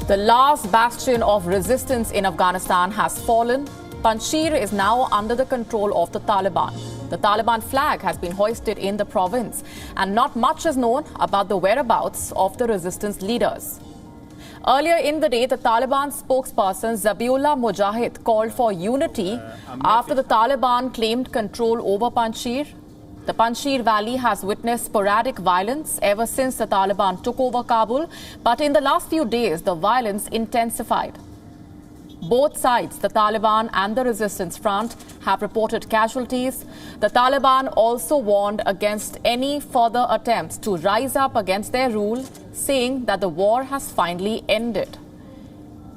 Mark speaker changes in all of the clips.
Speaker 1: The last bastion of resistance in Afghanistan has fallen. Panjshir is now under the control of the Taliban. The Taliban flag has been hoisted in the province, and not much is known about the whereabouts of the resistance leaders. Earlier in the day, the Taliban spokesperson Zabiullah Mujahid called for unity after the Taliban claimed control over Panjshir. The Panjshir Valley has witnessed sporadic violence ever since the Taliban took over Kabul, but in the last few days, the violence intensified. Both sides, the Taliban and the resistance front, have reported casualties. The Taliban also warned against any further attempts to rise up against their rule, saying that the war has finally ended.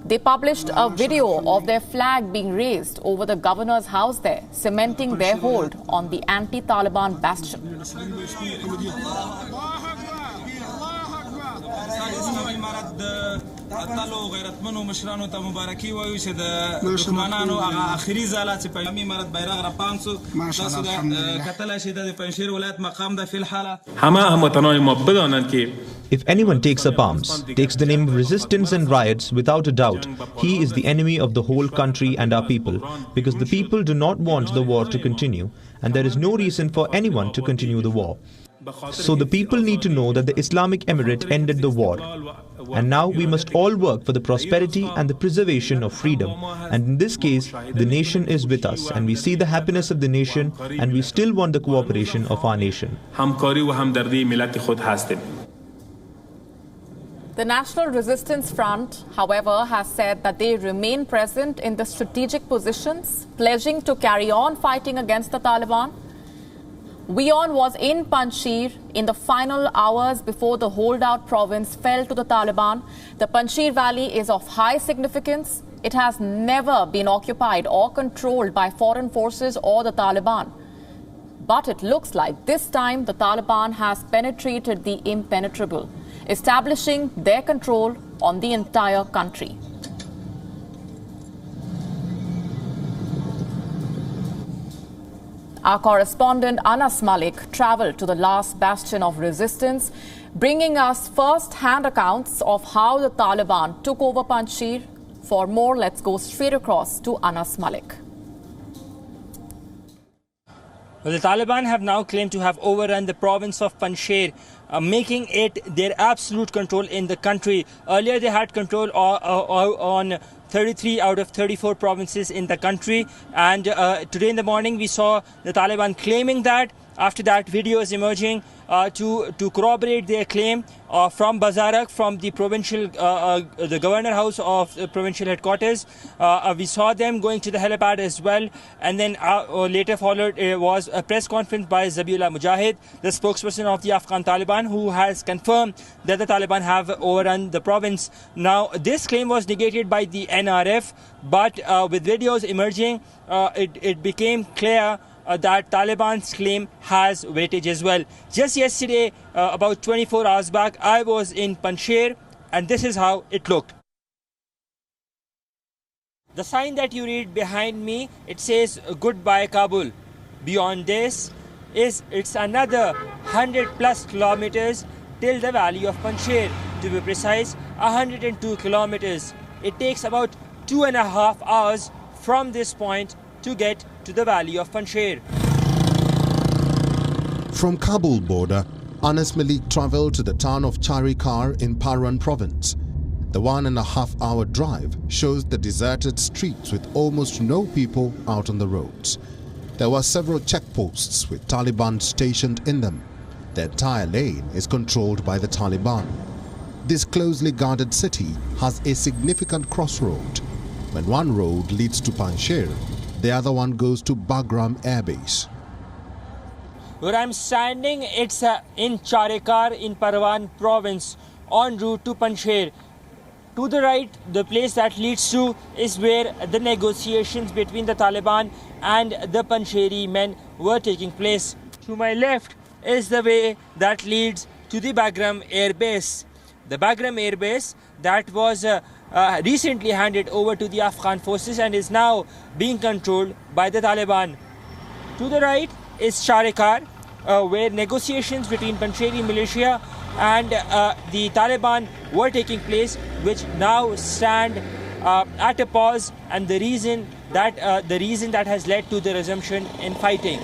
Speaker 1: They published a video of their flag being raised over the governor's house there, cementing their hold on the anti-Taliban bastion.
Speaker 2: If anyone takes up arms, takes the name of resistance and riots, without a doubt, he is the enemy of the whole country and our people, because the people do not want the war to continue, and there is no reason for anyone to continue the war. So the people need to know that the Islamic Emirate ended the war. And now we must all work for the prosperity and the preservation of freedom. And in this case, the nation is with us, and we see the happiness of the nation, and we still want the cooperation of our nation.
Speaker 1: The National Resistance Front, however, has said that they remain present in the strategic positions, pledging to carry on fighting against the Taliban. WION was in Panjshir in the final hours before the holdout province fell to the Taliban. The Panjshir Valley is of high significance. It has never been occupied or controlled by foreign forces or the Taliban. But it looks like this time the Taliban has penetrated the impenetrable, establishing their control on the entire country. Our correspondent Anas Malik travelled to the last bastion of resistance, bringing us first-hand accounts of how the Taliban took over Panjshir. For more, let's go straight across to Anas Malik.
Speaker 3: Well, the Taliban have now claimed to have overrun the province of Panjshir, making it their absolute control in the country. Earlier, they had control on 33 out of 34 provinces in the country, and today in the morning we saw the Taliban claiming that. After that, videos emerging to corroborate their claim from Bazarak, from the provincial, the governor house of the provincial headquarters. We saw them going to the helipad as well, and then later followed was a press conference by Zabiullah Mujahid, the spokesperson of the Afghan Taliban, who has confirmed that the Taliban have overrun the province. Now, this claim was negated by the NRF, but with videos emerging, it became clear that Taliban's claim has weightage as well. Just yesterday, about 24 hours back, I was in Panjshir, and this is how it looked. The sign that you read behind me, it says "Goodbye Kabul." Beyond this, it's another 100+ kilometers till the valley of Panjshir. To be precise, 102 kilometers. It takes about 2.5 hours from this point to get to the valley of Panjshir.
Speaker 4: From Kabul border, Anas Malik travelled to the town of Charikar in Parwan province. The 1.5 hour drive shows the deserted streets with almost no people out on the roads. There were several checkposts with Taliban stationed in them. The entire lane is controlled by the Taliban. This closely guarded city has a significant crossroad. When one road leads to Panjshir, the other one goes to Bagram Air Base.
Speaker 3: Where I'm standing, it's in Charikar in Parwan province, en route to Panjshir. To the right, the place that leads to is where the negotiations between the Taliban and the Panjshiri men were taking place. To my left is the way that leads to the Bagram Air Base. The Bagram Air Base that was recently handed over to the Afghan forces and is now being controlled by the Taliban. To the right is Charikar, where negotiations between Panjshiri militia and the Taliban were taking place, which now stand at a pause, and the reason that has led to the resumption in fighting.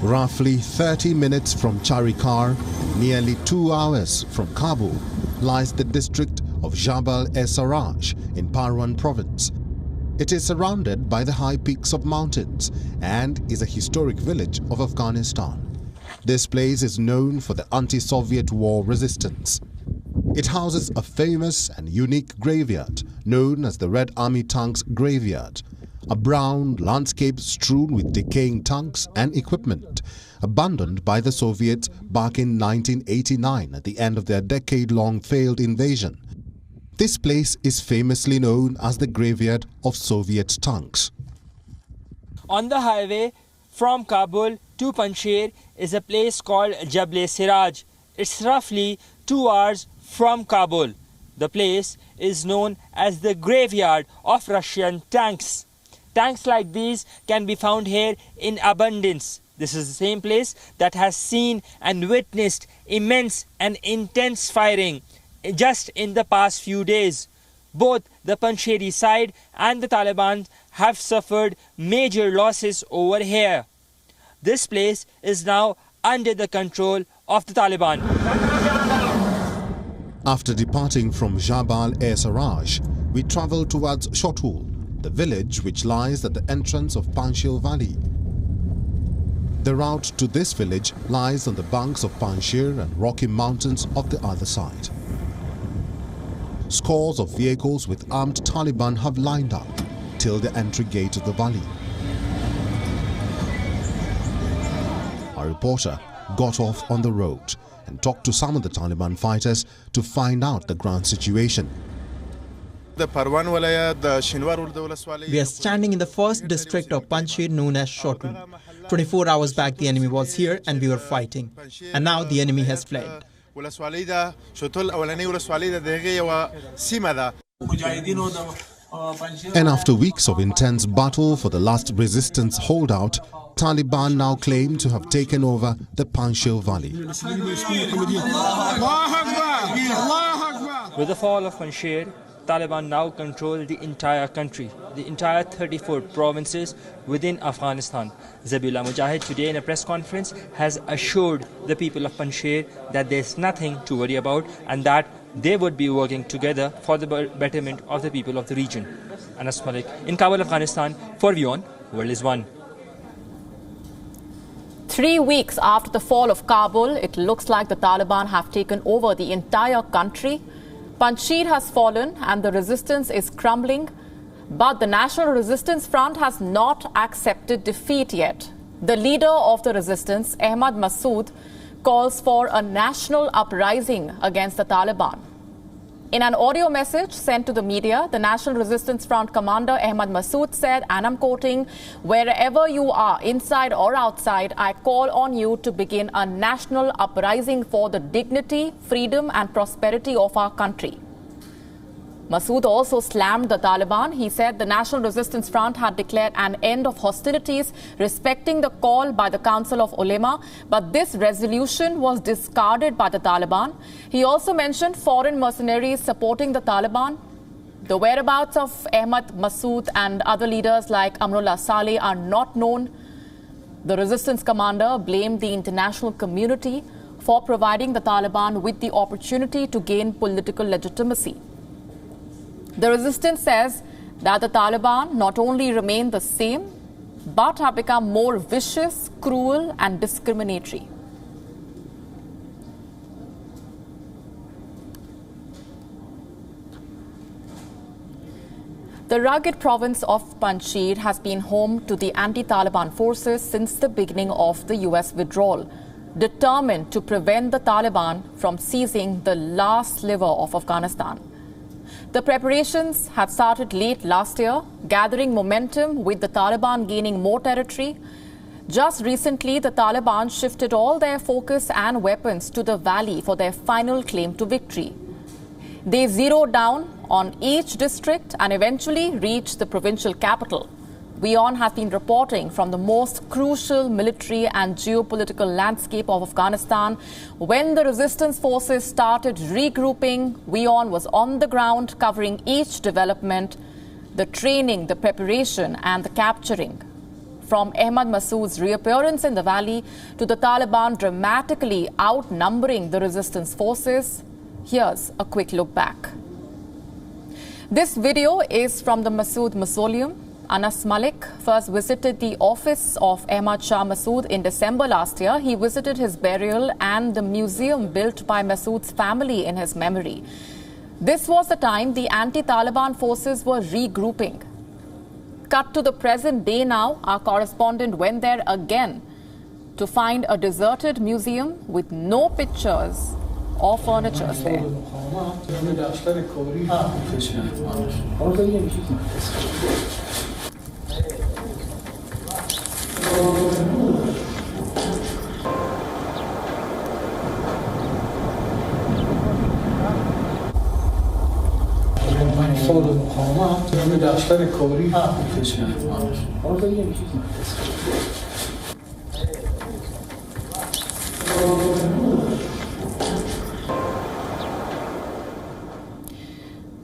Speaker 4: Roughly 30 minutes from Charikar, nearly 2 hours from Kabul, lies the district of Jabal-e-Sarraj in Parwan province. It is surrounded by the high peaks of mountains and is a historic village of Afghanistan. This place is known for the anti-Soviet war resistance. It houses a famous and unique graveyard known as the Red Army Tanks Graveyard, a brown landscape strewn with decaying tanks and equipment, abandoned by the Soviets back in 1989 at the end of their decade-long failed invasion. This place is famously known as the graveyard of Soviet tanks.
Speaker 3: On the highway from Kabul to Panjshir is a place called Jabal-e-Sarraj. It's roughly 2 hours from Kabul. The place is known as the graveyard of Russian tanks. Tanks like these can be found here in abundance. This is the same place that has seen and witnessed immense and intense fighting just in the past few days. Both the Panjshiri side and the Taliban have suffered major losses over here. This place is now under the control of the Taliban.
Speaker 4: After departing from Jabal-e-Sarraj, we travel towards Shotul, the village which lies at the entrance of Panjshir Valley. The route to this village lies on the banks of Panjshir and Rocky Mountains of the other side. Scores of vehicles with armed Taliban have lined up till the entry gate of the valley. Our reporter got off on the road and talked to some of the Taliban fighters to find out the ground situation.
Speaker 5: We
Speaker 6: are standing in the first district of Panjshir known as Shotul. 24 hours back the enemy was here and we were fighting. And now the enemy has fled.
Speaker 4: And after weeks of intense battle for the last resistance holdout, Taliban now claim to have taken over the Panjshir Valley.
Speaker 3: With the fall of Panjshir, Taliban now control the entire country, the entire 34 provinces within Afghanistan. Zabihullah Mujahid today in a press conference has assured the people of Panjshir that there's nothing to worry about and that they would be working together for the betterment of the people of the region. Anas Malik in Kabul, Afghanistan for WION World is One.
Speaker 1: 3 weeks after the fall of Kabul, it looks like the Taliban have taken over the entire country. Panjshir has fallen and the resistance is crumbling, but the National Resistance Front has not accepted defeat yet. The leader of the resistance, Ahmad Massoud, calls for a national uprising against the Taliban. In an audio message sent to the media, the National Resistance Front commander Ahmad Massoud said, and I'm quoting, "Wherever you are, inside or outside, I call on you to begin a national uprising for the dignity, freedom and prosperity of our country." Massoud also slammed the Taliban. He said the National Resistance Front had declared an end of hostilities, respecting the call by the Council of Ulema, but this resolution was discarded by the Taliban. He also mentioned foreign mercenaries supporting the Taliban. The whereabouts of Ahmad Massoud and other leaders like Amrullah Saleh are not known. The resistance commander blamed the international community for providing the Taliban with the opportunity to gain political legitimacy. The resistance says that the Taliban not only remain the same, but have become more vicious, cruel and discriminatory. The rugged province of Panjshir has been home to the anti-Taliban forces since the beginning of the US withdrawal, determined to prevent the Taliban from seizing the last sliver of Afghanistan. The preparations had started late last year, gathering momentum with the Taliban gaining more territory. Just recently, the Taliban shifted all their focus and weapons to the valley for their final claim to victory. They zeroed down on each district and eventually reached the provincial capital. WION has been reporting from the most crucial military and geopolitical landscape of Afghanistan. When the resistance forces started regrouping, WION was on the ground covering each development, the training, the preparation and the capturing. From Ahmad Massoud's reappearance in the valley to the Taliban dramatically outnumbering the resistance forces, here's a quick look back. This video is from the Massoud Mausoleum. Anas Malik first visited the office of Ahmad Shah Massoud in December last year. He visited his burial and the museum built by Massoud's family in his memory. This was the time the anti-Taliban forces were regrouping. Cut to the present day now, our correspondent went there again to find a deserted museum with no pictures or furniture there.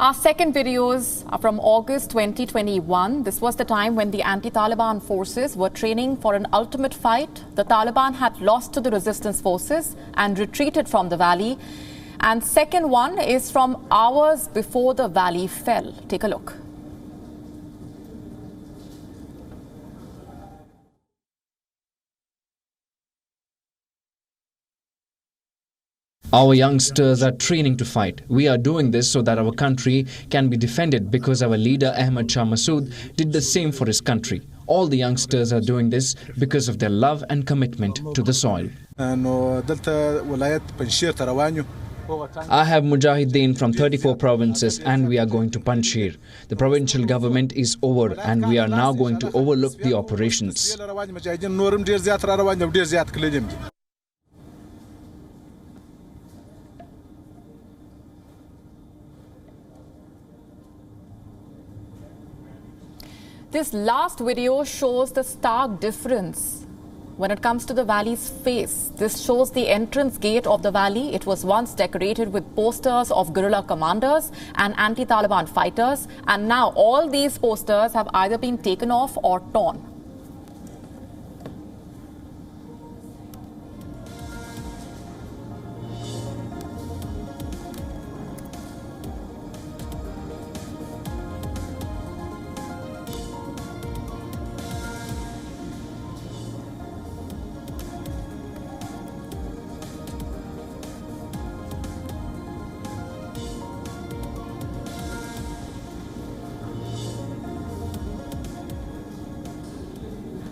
Speaker 1: Our second videos are from August 2021. This was the time when the anti-Taliban forces were training for an ultimate fight. The Taliban had lost to the resistance forces and retreated from the valley. And second one is from hours before the valley fell. Take a look.
Speaker 5: Our youngsters are training to fight. We are doing this so that our country can be defended because our leader Ahmad Shah Massoud did the same for his country. All the youngsters are doing this because of their love and commitment to the soil. I have Mujahideen from 34 provinces and we are going to Panjshir. The provincial government is over and we are now going to overlook the operations.
Speaker 1: This last video shows the stark difference when it comes to the valley's face. This shows the entrance gate of the valley. It was once decorated with posters of guerrilla commanders and anti-Taliban fighters, and now all these posters have either been taken off or torn.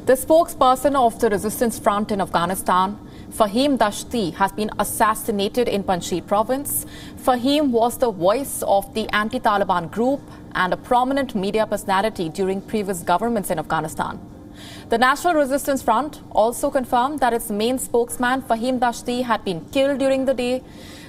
Speaker 1: The spokesperson of the resistance front in Afghanistan, Fahim Dashti, has been assassinated in Panjshir province. Fahim was the voice of the anti-Taliban group and a prominent media personality during previous governments in Afghanistan. The National Resistance Front also confirmed that its main spokesman, Fahim Dashti, had been killed during the day.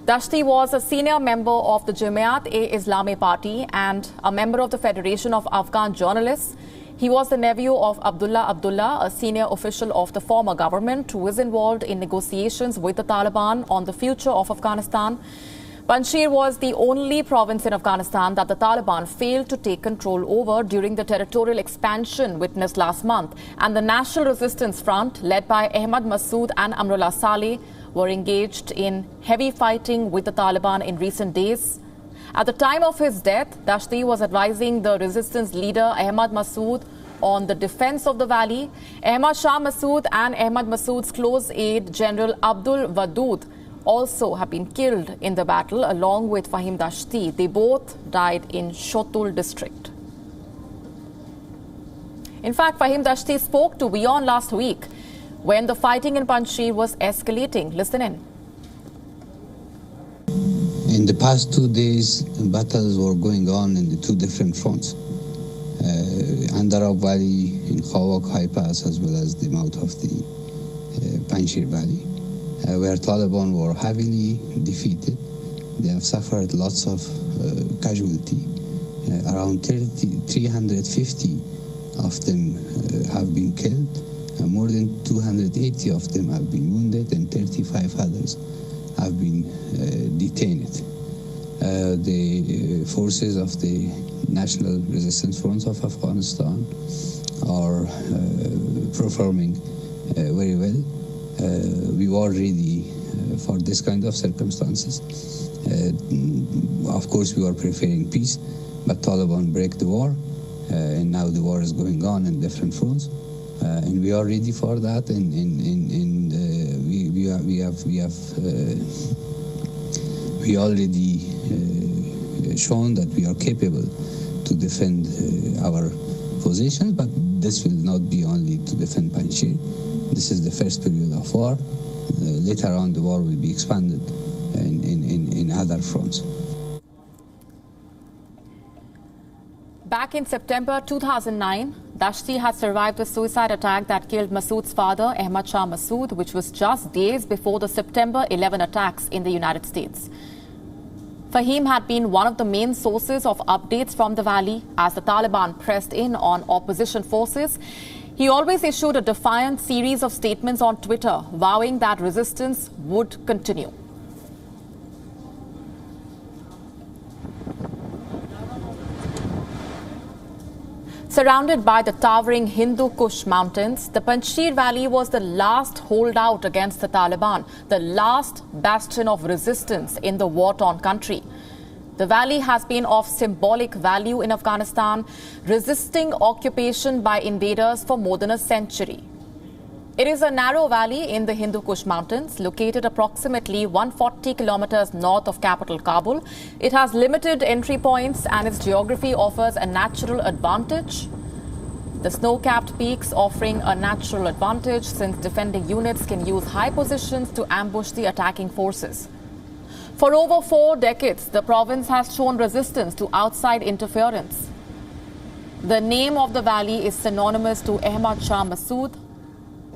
Speaker 1: Dashti was a senior member of the Jamaat-e-Islami Party and a member of the Federation of Afghan Journalists. He was the nephew of Abdullah, a senior official of the former government who was involved in negotiations with the Taliban on the future of Afghanistan. Panjshir was the only province in Afghanistan that the Taliban failed to take control over during the territorial expansion witnessed last month. And the National Resistance Front, led by Ahmad Massoud and Amrullah Saleh, were engaged in heavy fighting with the Taliban in recent days. At the time of his death, Dashti was advising the resistance leader Ahmad Massoud on the defense of the valley. Ahmad Shah Massoud and Ahmad Massoud's close aide, General Abdul Wadood, also have been killed in the battle along with Fahim Dashti. They both died in Shotul district. In fact, Fahim Dashti spoke to WION last week when the fighting in Panjshir was escalating. Listen in.
Speaker 7: In the past 2 days, battles were going on in the two different fronts. Andarab Valley in Khawak High Pass, as well as the mouth of the Panjshir Valley, where Taliban were heavily defeated. They have suffered lots of casualty. Around 350 of them have been killed, more than 280 of them have been wounded, and 35 others have been detained. The forces of the National Resistance Front of Afghanistan are performing very well. We are ready for this kind of circumstances. Of course, we are preferring peace, but Taliban break the war, and now the war is going on in different fronts, and we are ready for that. And we already shown that we are capable to defend our positions, but this will not be only to defend Panjshir. This is the first period of war. Later on, the war will be expanded in other fronts.
Speaker 1: Back in September 2009, Dashti had survived a suicide attack that killed Masood's father, Ahmad Shah Massoud, which was just days before the September 11 attacks in the United States. Fahim had been one of the main sources of updates from the valley as the Taliban pressed in on opposition forces. He always issued a defiant series of statements on Twitter, vowing that resistance would continue. Surrounded by the towering Hindu Kush mountains, the Panjshir Valley was the last holdout against the Taliban, the last bastion of resistance in the war-torn country. The valley has been of symbolic value in Afghanistan, resisting occupation by invaders for more than a century. It is a narrow valley in the Hindu Kush mountains, located approximately 140 kilometers north of capital Kabul. It has limited entry points and its geography offers a natural advantage. The snow-capped peaks offering a natural advantage since defending units can use high positions to ambush the attacking forces. For over 4 decades, the province has shown resistance to outside interference. The name of the valley is synonymous to Ahmad Shah Massoud,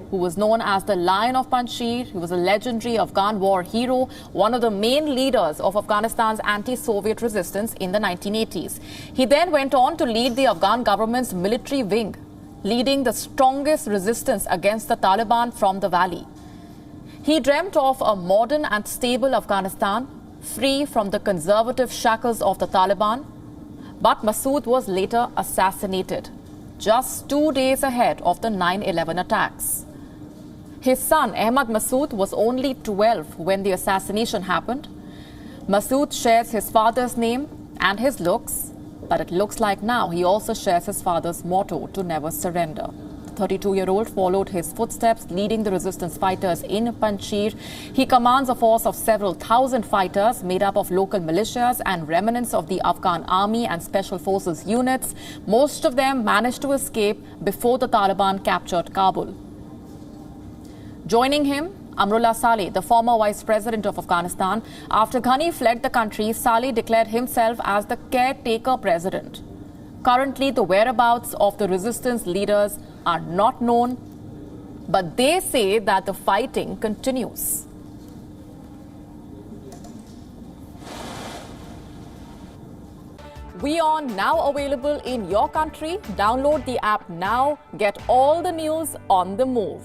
Speaker 1: who was known as the Lion of Panjshir. He was a legendary Afghan war hero, one of the main leaders of Afghanistan's anti-Soviet resistance in the 1980s. He then went on to lead the Afghan government's military wing, leading the strongest resistance against the Taliban from the valley. He dreamt of a modern and stable Afghanistan, free from the conservative shackles of the Taliban. But Massoud was later assassinated, just 2 days ahead of the 9/11 attacks. His son, Ahmad Massoud, was only 12 when the assassination happened. Massoud shares his father's name and his looks, but it looks like now he also shares his father's motto to never surrender. The 32-year-old followed his footsteps, leading the resistance fighters in Panjshir. He commands a force of several thousand fighters made up of local militias and remnants of the Afghan army and special forces units. Most of them managed to escape before the Taliban captured Kabul. Joining him, Amrullah Saleh, the former vice president of Afghanistan. After Ghani fled the country, Saleh declared himself as the caretaker president. Currently, the whereabouts of the resistance leaders are not known, but they say that the fighting continues. WION now available in your country. Download the app now. Get all the news on the move.